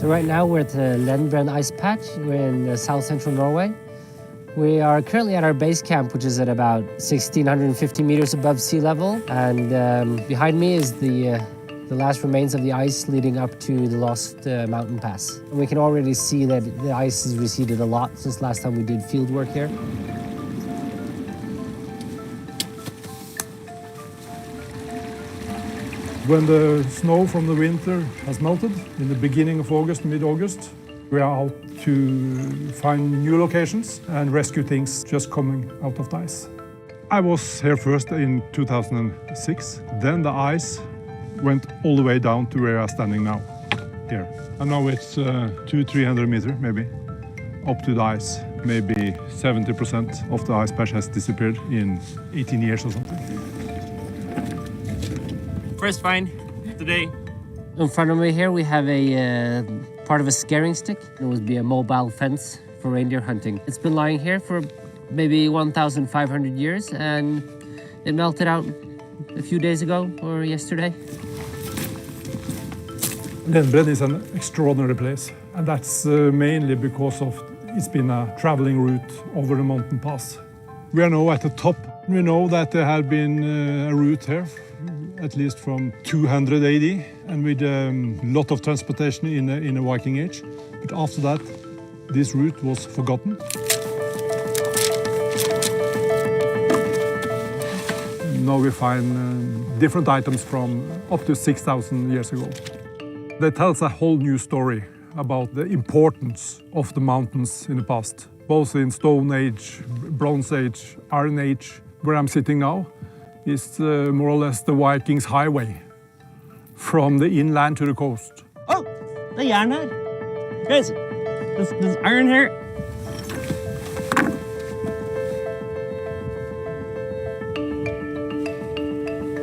So right now we're at the Lendbren ice patch. We're in south central Norway. We are currently at our base camp, which is at about 1,650 meters above sea level. And behind me is the last remains of the ice leading up to the Lost Mountain Pass. And we can already see that the ice has receded a lot since last time we did field work here. When the snow from the winter has melted in the beginning of August, mid-August, we are out to find new locations and rescue things just coming out of the ice. I was here first in 2006. Then the ice went all the way down to where I'm standing now, here. And now it's 200-300 meters, maybe, up to the ice. Maybe 70% of the ice patch has disappeared in 18 years or something. First find today. In front of me here we have a part of a scaring stick. It would be a mobile fence for reindeer hunting. It's been lying here for maybe 1,500 years and it melted out a few days ago or yesterday. Lendbren is an extraordinary place, and that's mainly because of it's been a traveling route over the mountain pass. We are now at the top. We know that there had been a route here at least from 200 AD, and with a lot of transportation in the Viking Age. But after that, this route was forgotten. Now we find different items from up to 6,000 years ago. That tells a whole new story about the importance of the mountains in the past, both in Stone Age, Bronze Age, Iron Age. Where I'm sitting now is more or less the Vikings' highway from the inland to the coast. Oh, the iron here. Guys, there's iron here.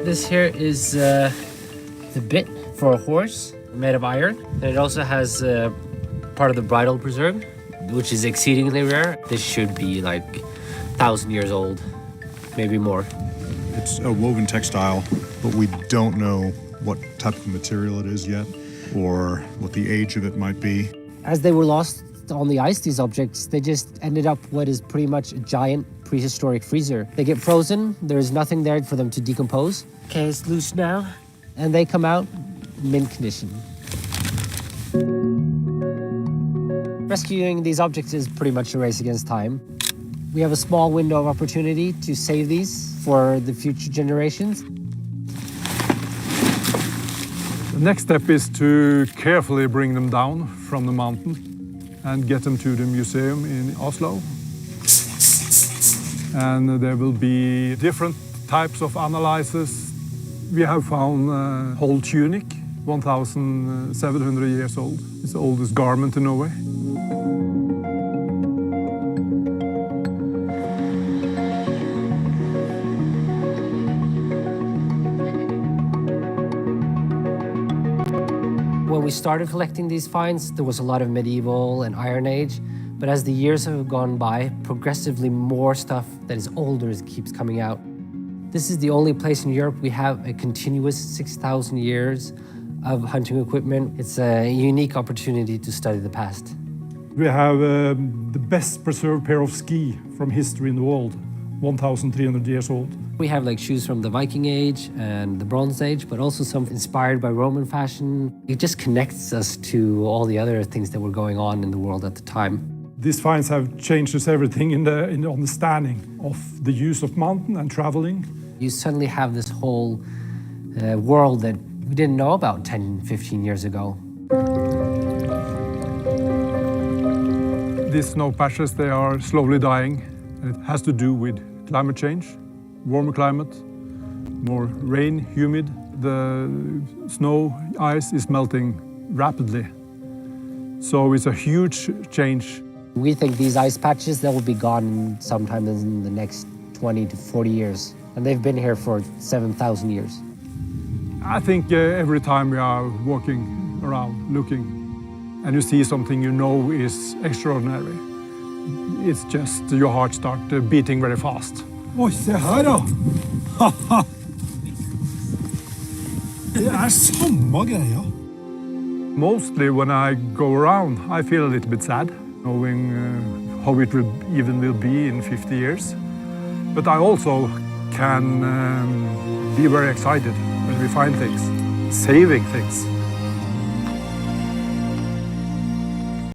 This here is the bit for a horse made of iron. And it also has part of the bridle preserved, which is exceedingly rare. This should be like 1,000 years old, maybe more. It's a woven textile, but we don't know what type of material it is yet or what the age of it might be. As they were lost on the ice, these objects, they just ended up what is pretty much a giant prehistoric freezer. They get frozen, there's nothing there for them to decompose. Okay, it's loose now, and they come out mint condition. Rescuing these objects is pretty much a race against time. We have a small window of opportunity to save these for the future generations. The next step is to carefully bring them down from the mountain and get them to the museum in Oslo. And there will be different types of analyses. We have found a whole tunic, 1,700 years old. It's the oldest garment in Norway. When we started collecting these finds, there was a lot of medieval and Iron Age, but as the years have gone by, progressively more stuff that is older keeps coming out. This is the only place in Europe we have a continuous 6,000 years of hunting equipment. It's a unique opportunity to study the past. We have the best preserved pair of ski from history in the world, 1,300 years old. We have like shoes from the Viking Age and the Bronze Age, but also some inspired by Roman fashion. It just connects us to all the other things that were going on in the world at the time. These finds have changed us everything in the understanding of the use of mountain and traveling. You suddenly have this whole world that we didn't know about 10, 15 years ago. These snow patches, they are slowly dying. And it has to do with climate change, warmer climate, more rain, humid. The snow ice is melting rapidly. So it's a huge change. We think these ice patches, they will be gone sometime in the next 20 to 40 years. And they've been here for 7,000 years. I think every time we are walking around, looking, and you see something you know is extraordinary, it's just your heart starts beating very fast. Oi, se her da! Det samme greia. Mostly when I go around, I feel a little bit sad, knowing how it will be in 50 years. But I also can be very excited when we find things, saving things.